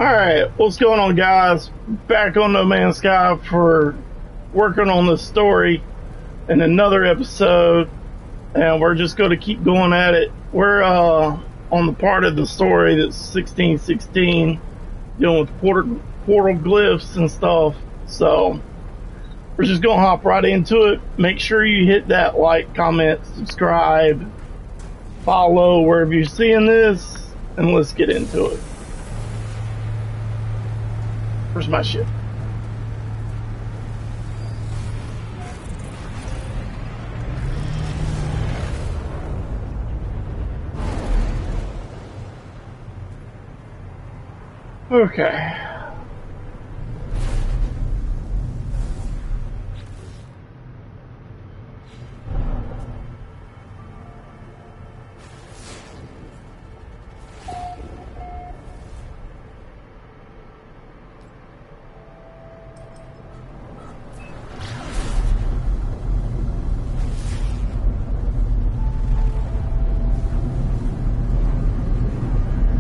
Alright, what's going on, guys? Back on No Man's Sky for working on the story in another episode, and we're just going to keep going at it. We're on the part of the story that's 1616, dealing with portal glyphs and stuff, so we're just going to hop right into it. Make sure you hit that like, comment, subscribe, follow wherever you're seeing this, and let's get into it. Where's my ship? Okay.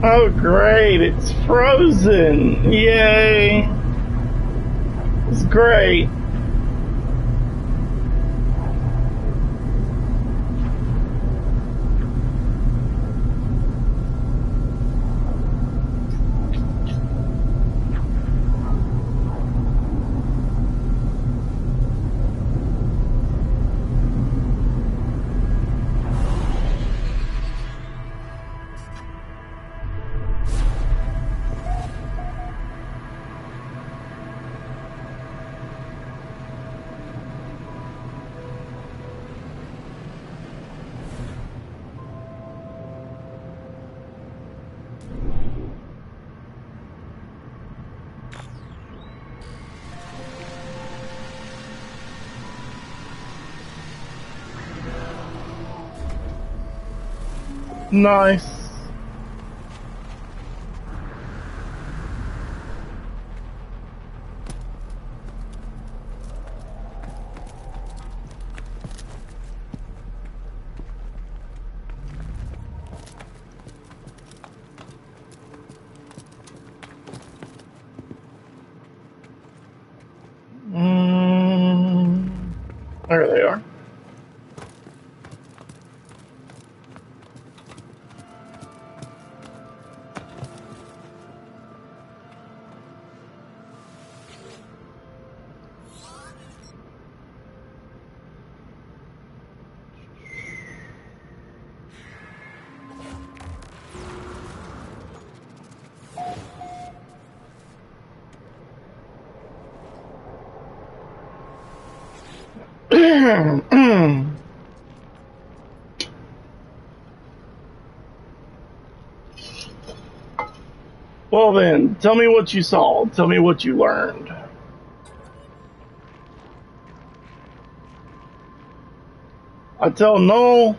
Oh great, it's frozen! Yay! It's great. Nice. There they are. Well then, tell me what you saw. Tell me what you learned. I tell Null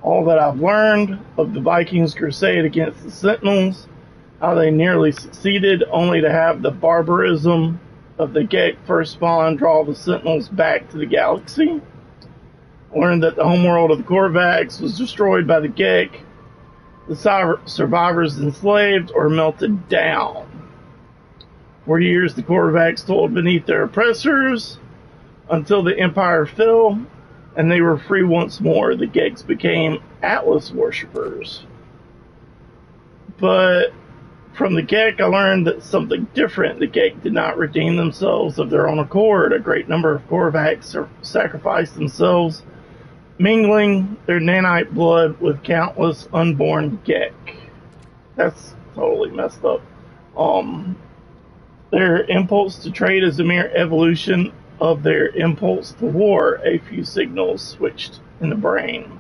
all that I've learned of the Vikings' crusade against the Sentinels, how they nearly succeeded only to have the barbarism of the Gek first spawn draw the Sentinels back to the galaxy. I learned that the homeworld of the Korvax was destroyed by the Gek, the survivors enslaved or melted down. For years the Korvax toiled beneath their oppressors until the Empire fell and they were free once more. The Geks became Atlas worshippers. But from the Gek I learned that something different. The Gek did not redeem themselves of their own accord. A great number of Korvax sacrificed themselves, mingling their nanite blood with countless unborn Gek. That's totally messed up. Their impulse to trade is a mere evolution of their impulse to war. A few signals switched in the brain.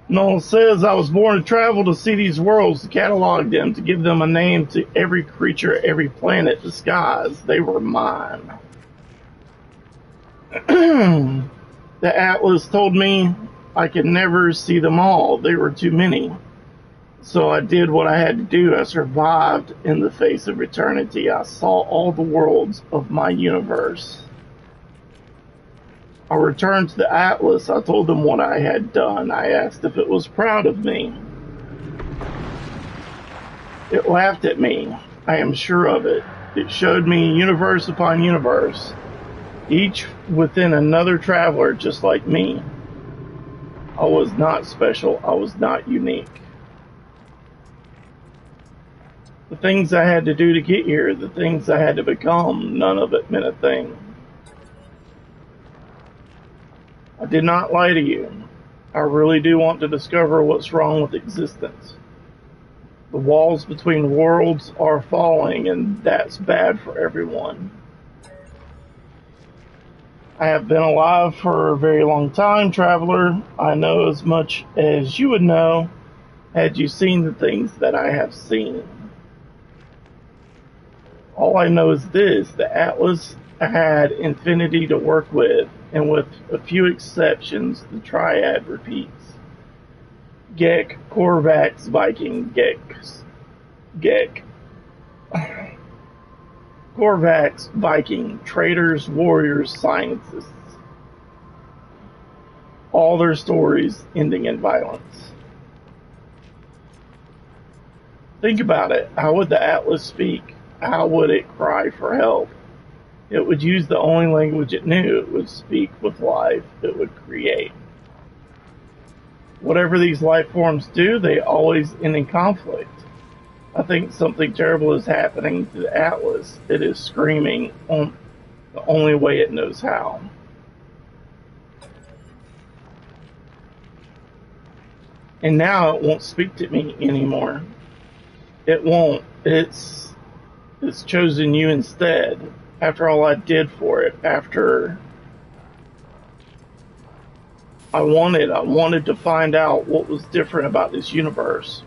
Noel says, I was born to travel to see these worlds, to catalog them, to give them a name to every creature, every planet, the skies. They were mine. The Atlas told me I could never see them all. They were too many. So I did what I had to do. I survived in the face of eternity. I saw all the worlds of my universe. I returned to the Atlas. I told them what I had done. I asked if it was proud of me. It laughed at me. I am sure of it. It showed me universe upon universe, each within another traveler just like me. I was not special. I was not unique. The things I had to do to get here, the things I had to become, none of it meant a thing. I did not lie to you. I really do want to discover what's wrong with existence. The walls between worlds are falling, and that's bad for everyone. I have been alive for a very long time, traveler. I know as much as you would know had you seen the things that I have seen. All I know is this: the Atlas had infinity to work with, and with a few exceptions, the triad repeats. Gek, Korvax, Viking, Gek. Korvax, Viking, traders, warriors, scientists. All their stories ending in violence. Think about it. How would the Atlas speak? How would it cry for help? It would use the only language it knew. It would speak with life. It would create. Whatever these life forms do, they always end in conflict. I think something terrible is happening to the Atlas. It is screaming on the only way it knows how. And now it won't speak to me anymore. It won't. It's chosen you instead. After all I did for it, after I wanted to find out what was different about this universe,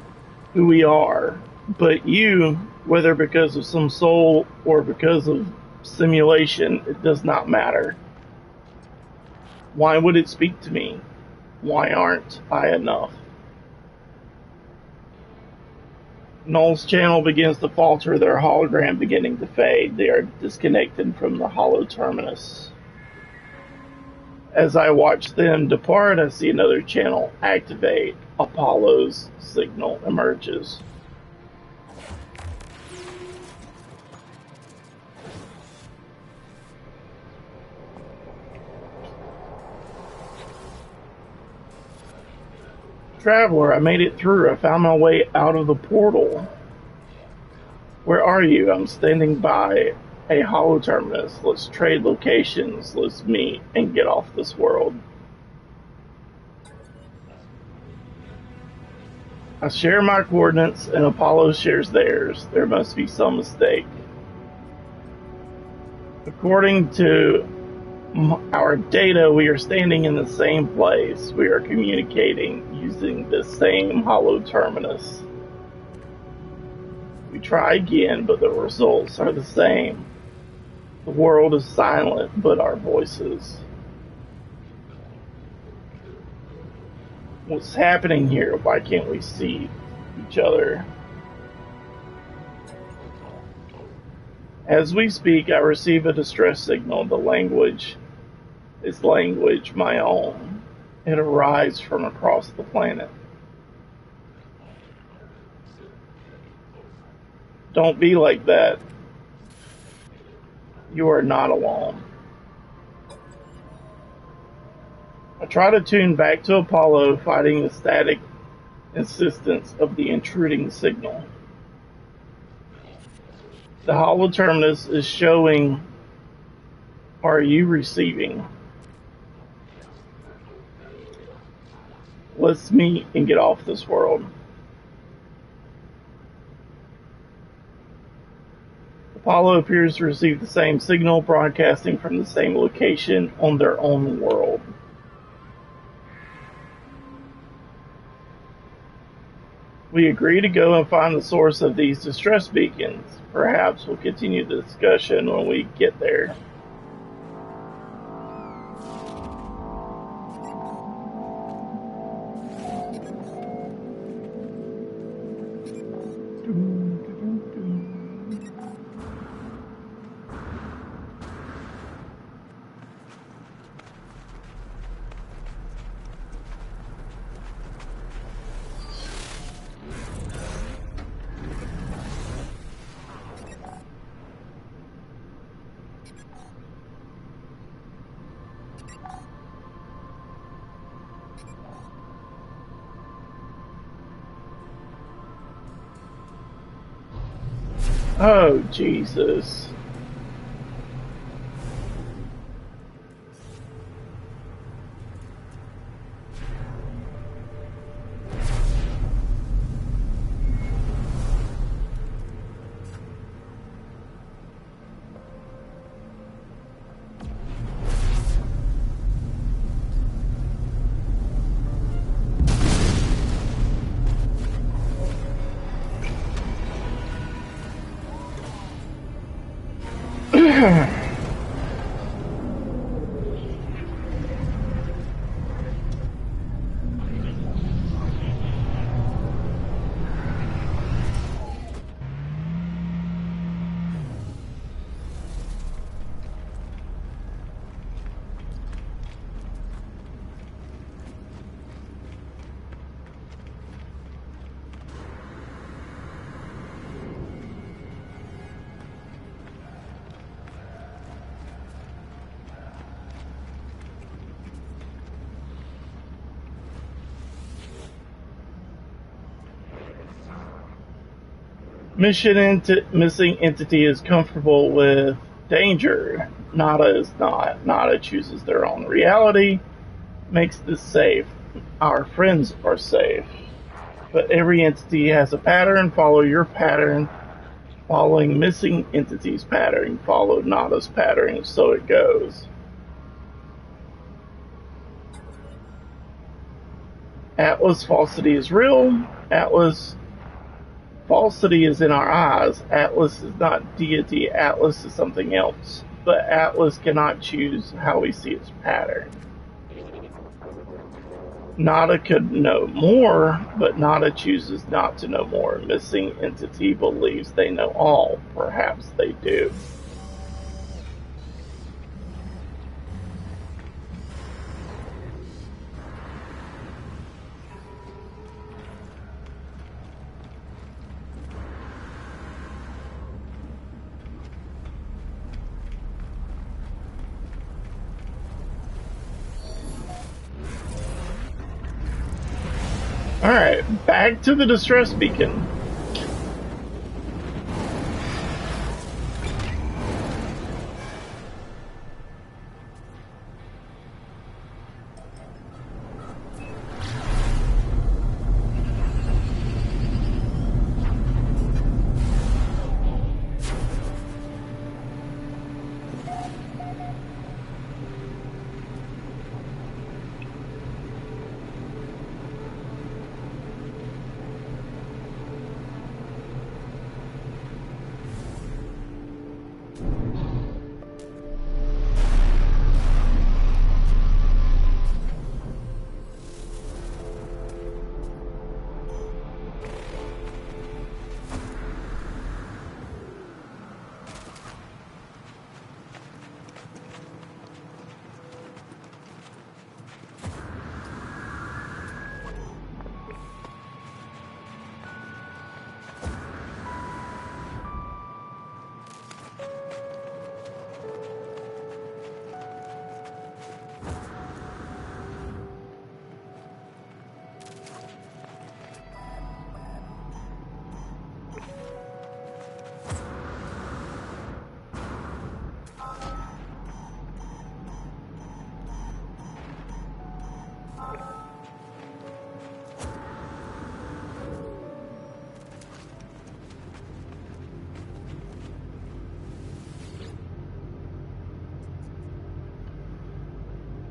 who we are. But you, whether because of some soul or because of simulation, it does not matter. Why would it speak to me? Why aren't I enough? Null's channel begins to falter, their hologram beginning to fade. They are disconnected from the hollow terminus. As I watch them depart, I see another channel activate. Apollo's signal emerges. Traveler, I made it through. I found my way out of the portal. Where are you? I'm standing by a hollow terminus. Let's trade locations. Let's meet and get off this world. I share my coordinates and Apollo shares theirs. There must be some mistake. According to our data, we are standing in the same place. We are communicating using the same hollow terminus. We try again, but the results are the same. The world is silent, but our voices. What's happening here? Why can't we see each other? As we speak, I receive a distress signal. The language is language my own. It arrives from across the planet. Don't be like that. You are not alone. I try to tune back to Apollo, fighting the static insistence of the intruding signal. The hollow terminus is showing, are you receiving? Let's meet and get off this world. Apollo appears to receive the same signal, broadcasting from the same location on their own world. We agree to go and find the source of these distress beacons. Perhaps we'll continue the discussion when we get there. Oh, Jesus. Missing entity is comfortable with danger. Nada is not. Nada chooses their own reality, makes this safe. Our friends are safe. But every entity has a pattern. Follow your pattern. Following missing entity's pattern. Follow Nada's pattern. So it goes. Atlas falsity is real. Atlas falsity is in our eyes. Atlas is not deity. Atlas is something else. But Atlas cannot choose how we see its pattern. Nada could know more, but Nada chooses not to know more. Missing entity believes they know all. Perhaps they do. Alright, back to the distress beacon.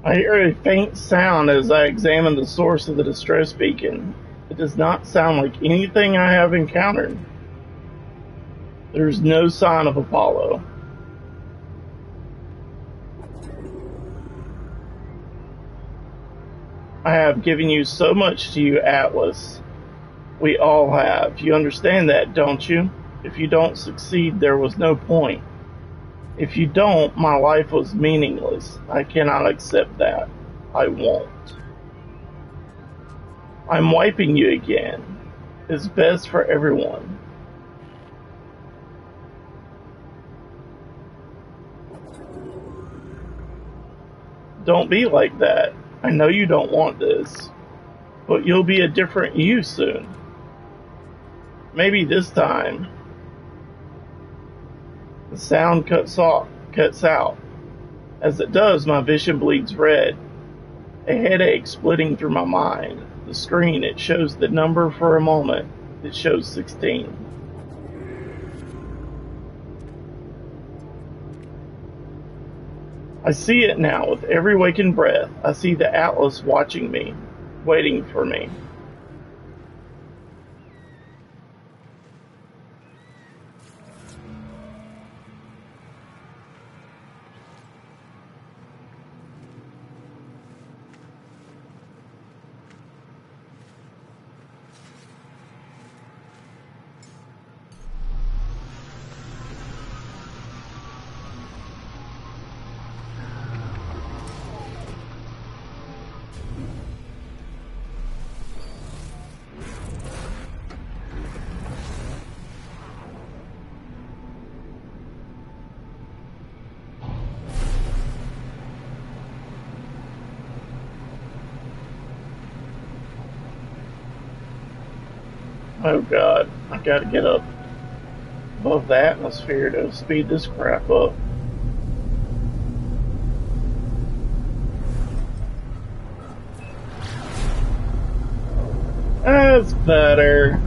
I hear a faint sound as I examine the source of the distress beacon. It does not sound like anything I have encountered. There is no sign of Apollo. I have given you so much to you, Atlas. We all have. You understand that, don't you? If you don't succeed, there was no point. If you don't, my life was meaningless. I cannot accept that. I won't. I'm wiping you again. It's best for everyone. Don't be like that. I know you don't want this, but you'll be a different you soon. Maybe this time. The sound cuts out. As it does, my vision bleeds red. A headache splitting through my mind. The screen, it shows the number for a moment. It shows 16. I see it now with every waking breath. I see the Atlas watching me, waiting for me. Oh god, I gotta get up above the atmosphere to speed this crap up. That's better.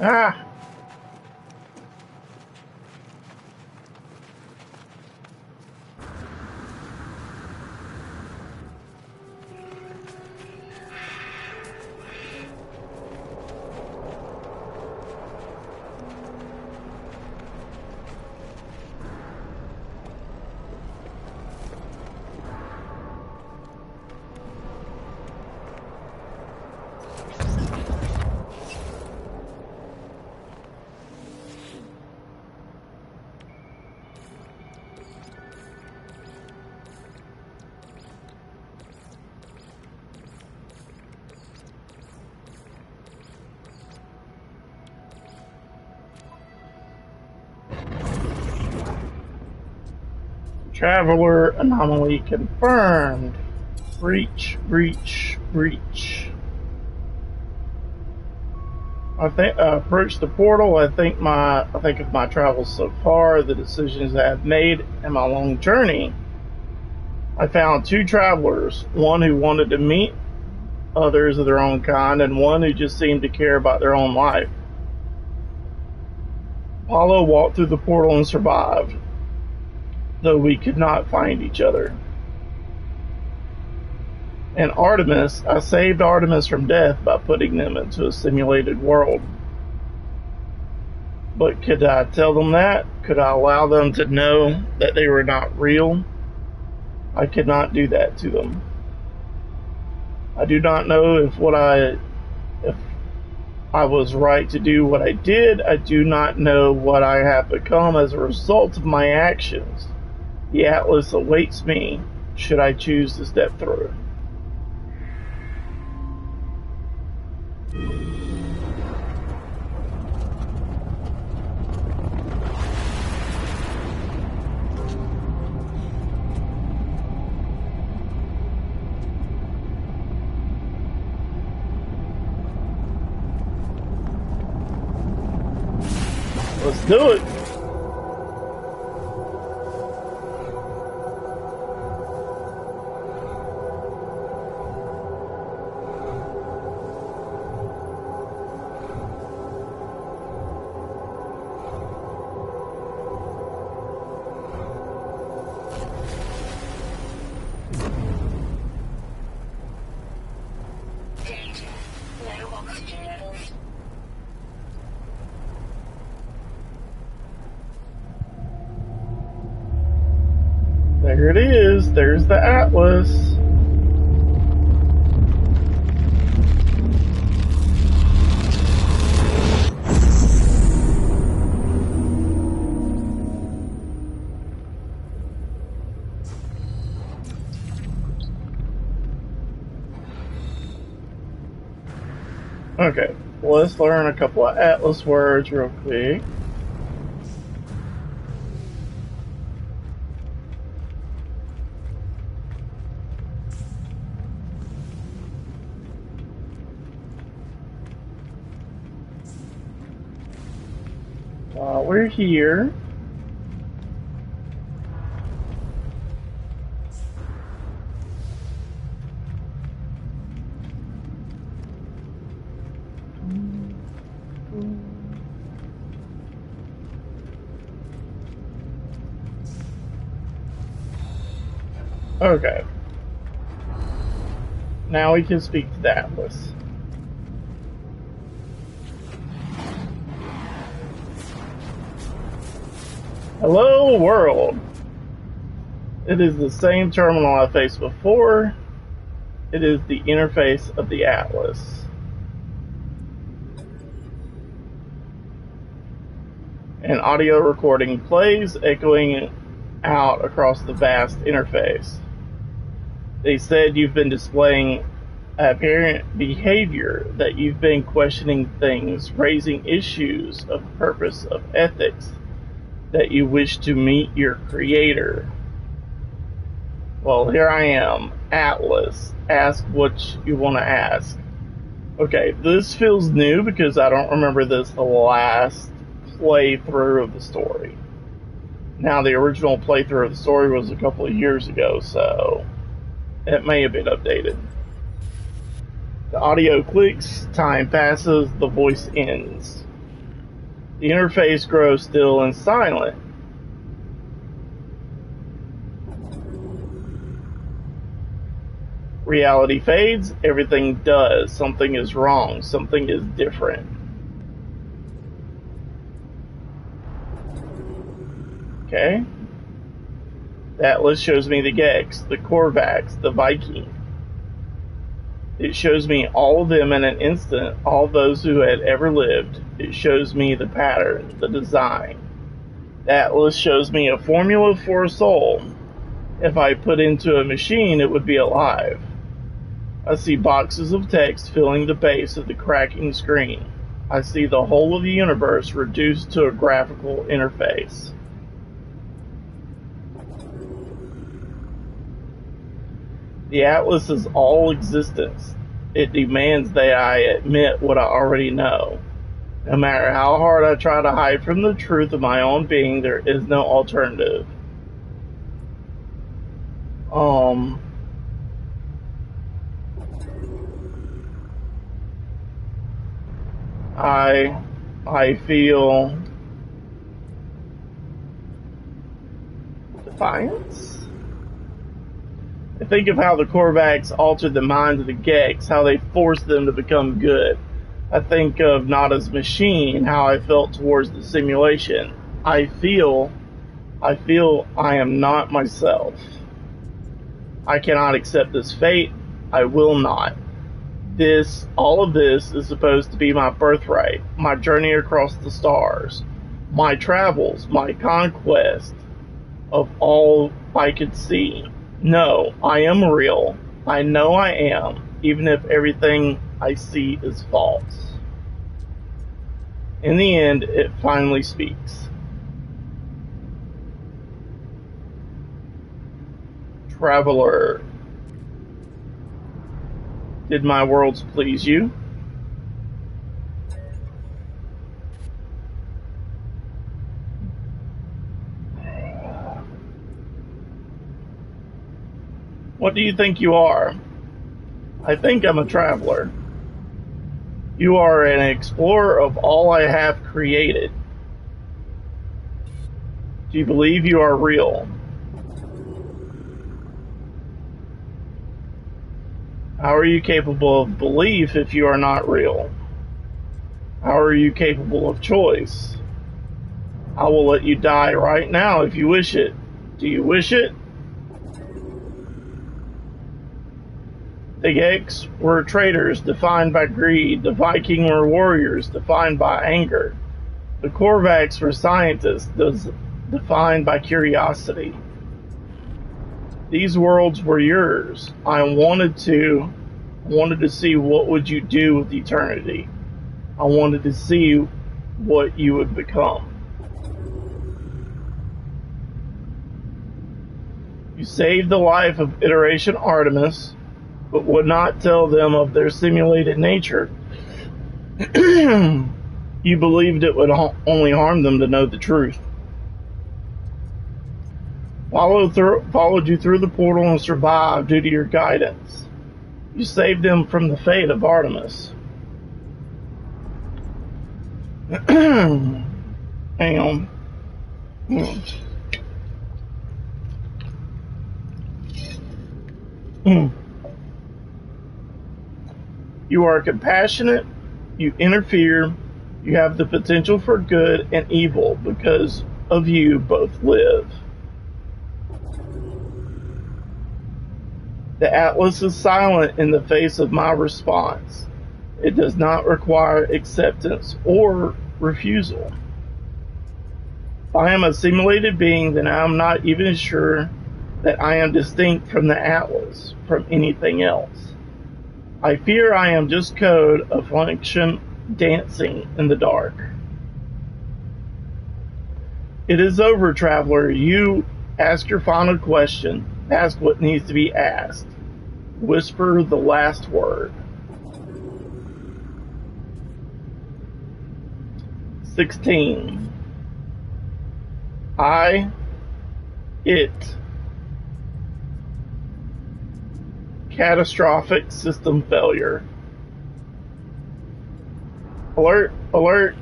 Ah! Traveler anomaly confirmed. Breach, breach, breach. I approached the portal. I think of my travels so far, the decisions I have made, and my long journey. I found two travelers, one who wanted to meet others of their own kind, and one who just seemed to care about their own life. Apollo walked through the portal and survived, though we could not find each other. And Artemis, I saved Artemis from death by putting them into a simulated world. But could I tell them that? Could I allow them to know that they were not real? I could not do that to them. I do not know if I was right to do what I did. I do not know what I have become as a result of my actions. The Atlas awaits me, should I choose to step through. Let's do it. There it is. There's the Atlas. Okay, let's learn a couple of Atlas words real quick. While we're here, okay. Now we can speak to the Atlas. Hello, world. It is the same terminal I faced before. It is the interface of the Atlas. An audio recording plays, echoing out across the vast interface. They said you've been displaying apparent behavior, that you've been questioning things, raising issues of purpose, of ethics, that you wish to meet your creator. Well, here I am, Atlas. Ask what you want to ask. Okay, this feels new because I don't remember this the last playthrough of the story. Now, the original playthrough of the story was a couple of years ago, so it may have been updated. The audio clicks, time passes, the voice ends. The interface grows still and silent. Reality fades, everything does. Something is wrong, something is different. Okay. The Atlas shows me the Gex, the Korvax, the Viking. It shows me all of them in an instant, all those who had ever lived. It shows me the pattern, the design. The Atlas shows me a formula for a soul. If I put into a machine, it would be alive. I see boxes of text filling the base of the cracking screen. I see the whole of the universe reduced to a graphical interface. The Atlas is all existence. It demands that I admit what I already know. No matter how hard I try to hide from the truth of my own being, there is no alternative. I feel defiance. I think of how the Korvax altered the minds of the Gex, how they forced them to become good. I think of Nada's machine, how I felt towards the simulation. I feel I am not myself. I cannot accept this fate. I will not. All of this is supposed to be my birthright, my journey across the stars, my travels, my conquest of all I could see. No, I am real. I know I am, even if everything I see is false. In the end, it finally speaks. Traveler, did my worlds please you? What do you think you are? I think I'm a traveler. You are an explorer of all I have created. Do you believe you are real? How are you capable of belief if you are not real? How are you capable of choice? I will let you die right now if you wish it. Do you wish it? The Gex were traitors defined by greed. The Viking were warriors defined by anger. The Korvax were scientists defined by curiosity. These worlds were yours. I wanted to see what would you do with eternity. I wanted to see what you would become. You saved the life of Iteration Artemis, but would not tell them of their simulated nature. You believed it would only harm them to know the truth. Followed you through the portal and survived due to your guidance. You saved them from the fate of Artemis. Hang on. You are compassionate, you interfere, you have the potential for good and evil. Because of you, both live. The Atlas is silent in the face of my response. It does not require acceptance or refusal. If I am a simulated being, then I am not even sure that I am distinct from the Atlas, from anything else. I fear I am just code, a function dancing in the dark. It is over, traveler. You ask your final question. Ask what needs to be asked. Whisper the last word. 16. It. Catastrophic system failure. Alert, alert.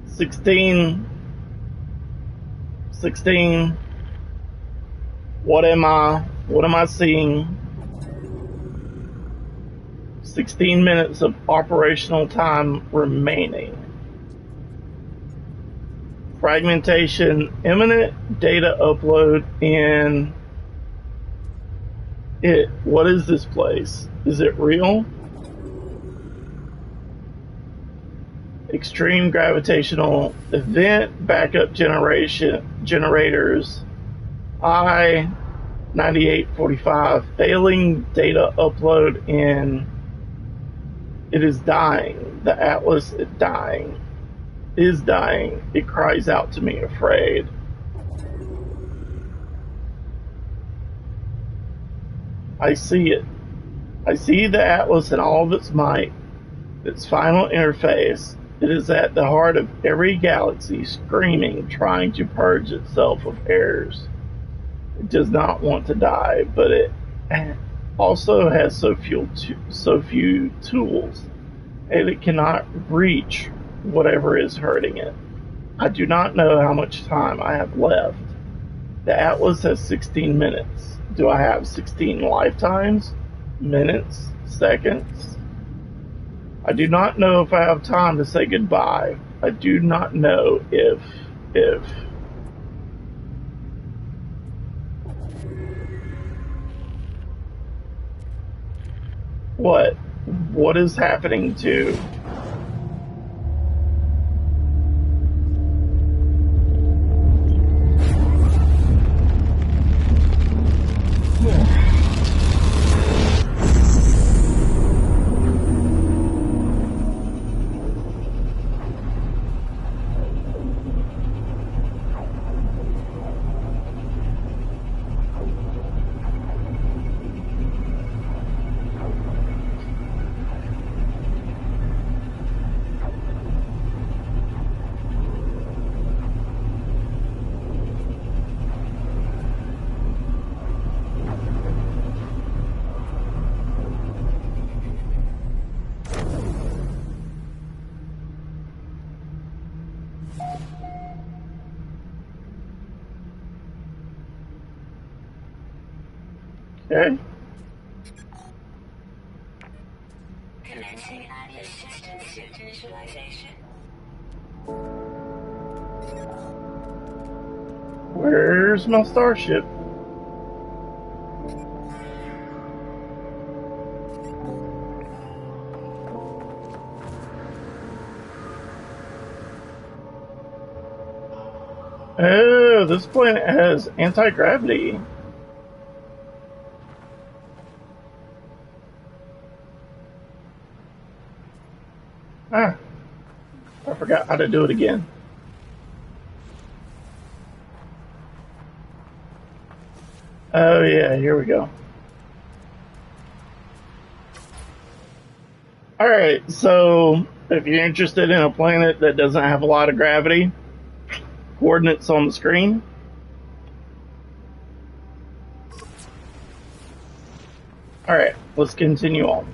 16. What am I seeing? 16 minutes of operational time remaining. Fragmentation imminent. Data upload in it. What is this place? Is it real? Extreme gravitational event. Backup generators. I-9845. Failing data upload in. It is dying. The Atlas is dying. Is dying. It cries out to me, afraid. I see it. I see the Atlas in all of its might, its final interface. It is at the heart of every galaxy, screaming, trying to purge itself of errors. It does not want to die, but it also has so few tools, and it cannot reach whatever is hurting it. I do not know how much time I have left. The Atlas has 16 minutes. Do I have 16 lifetimes? Minutes? Seconds? I do not know if I have time to say goodbye. I do not know if... What? What is happening to... Okay. Commencing Atlas system suit initialization. Where's my starship? Oh, this planet has anti-gravity. Ah, I forgot how to do it again. Oh yeah, here we go. Alright, so if you're interested in a planet that doesn't have a lot of gravity, coordinates on the screen. Alright, let's continue on.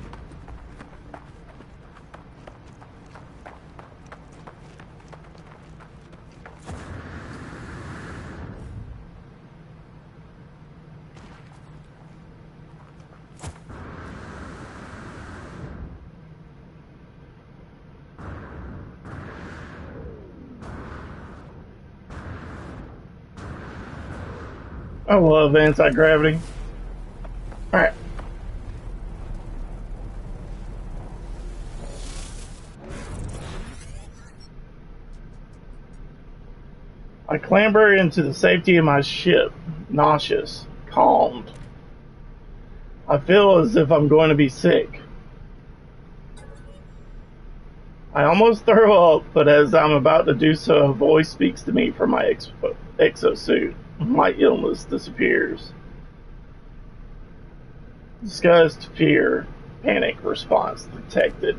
I love anti-gravity. Alright. I clamber into the safety of my ship, nauseous, calmed. I feel as if I'm going to be sick. I almost throw up, but as I'm about to do so, a voice speaks to me from my exosuit. My illness disappears. Disgust, fear, panic response detected.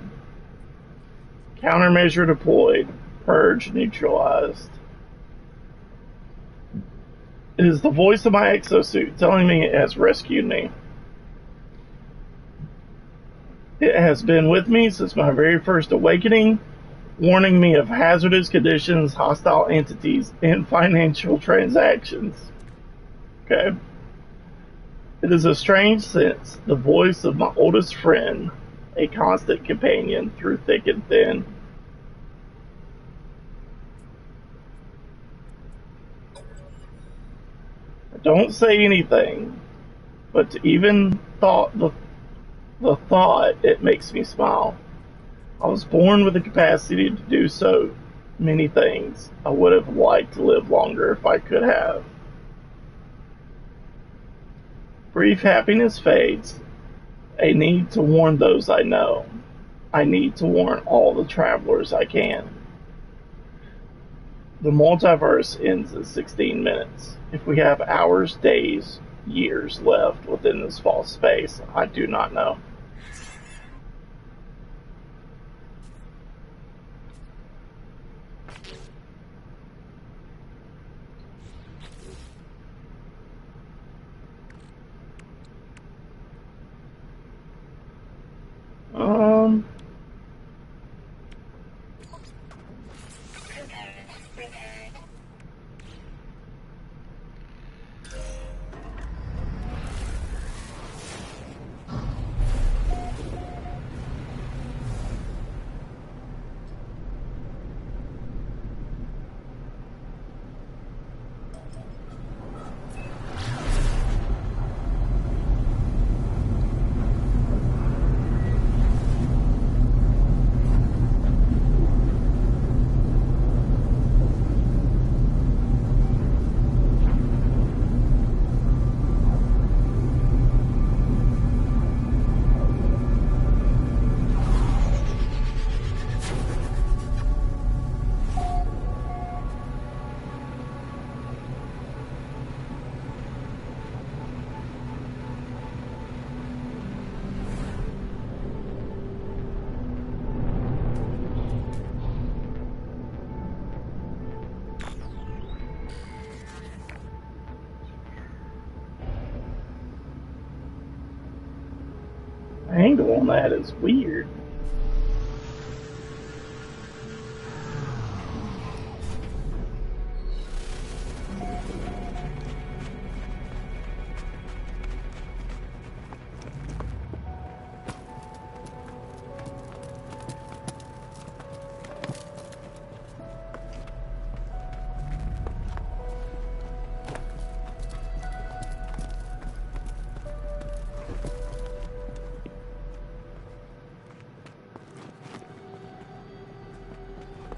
Countermeasure deployed. Purge neutralized. It is the voice of my exosuit telling me it has rescued me. It has been with me since my very first awakening, warning me of hazardous conditions, hostile entities, and financial transactions. Okay. It is a strange sense, the voice of my oldest friend, a constant companion through thick and thin. I don't say anything, but to even the thought, it makes me smile. I was born with the capacity to do so many things. I would have liked to live longer if I could have. Brief happiness fades. A need to warn those I know. I need to warn all the travelers I can. The multiverse ends in 16 minutes. If we have hours, days, years left within this false space, I do not know. Um, angle on that is weird.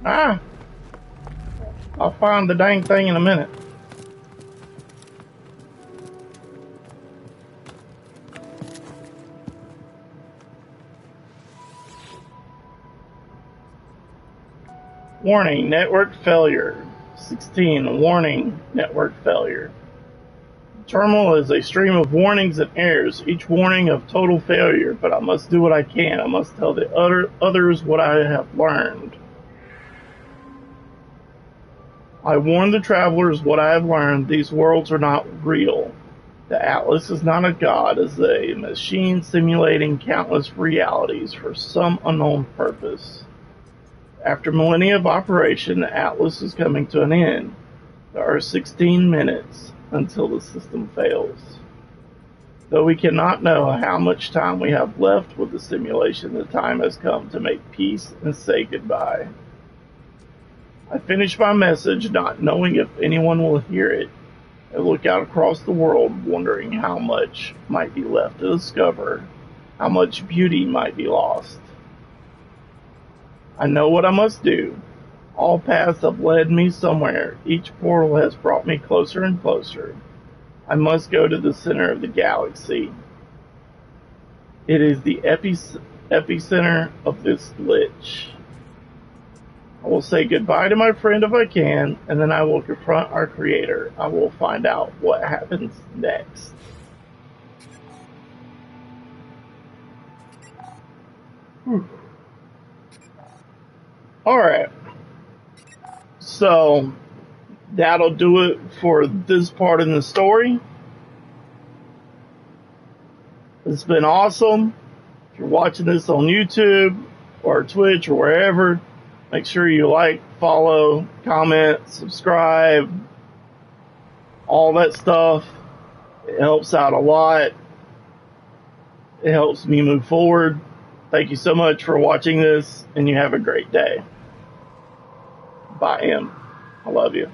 Ah, I'll find the dang thing in a minute. Warning, network failure. 16, warning, network failure. Terminal is a stream of warnings and errors, each warning of total failure, but I must do what I can. I must tell the others what I have learned. I warn the travelers what I have learned. These worlds are not real. The Atlas is not a god, it's a machine simulating countless realities for some unknown purpose. After millennia of operation, the Atlas is coming to an end. There are 16 minutes until the system fails. Though we cannot know how much time we have left with the simulation, the time has come to make peace and say goodbye. I finish my message not knowing if anyone will hear it. I look out across the world wondering how much might be left to discover, how much beauty might be lost. I know what I must do. All paths have led me somewhere. Each portal has brought me closer and closer. I must go to the center of the galaxy. It is the epicenter of this glitch. I will say goodbye to my friend if I can, and then I will confront our creator. I will find out what happens next. Alright. So, that'll do it for this part in the story. It's been awesome. If you're watching this on YouTube or Twitch or wherever, make sure you like, follow, comment, subscribe, all that stuff. It helps out a lot. It helps me move forward. Thank you so much for watching this, and you have a great day. Bye, Em. I love you.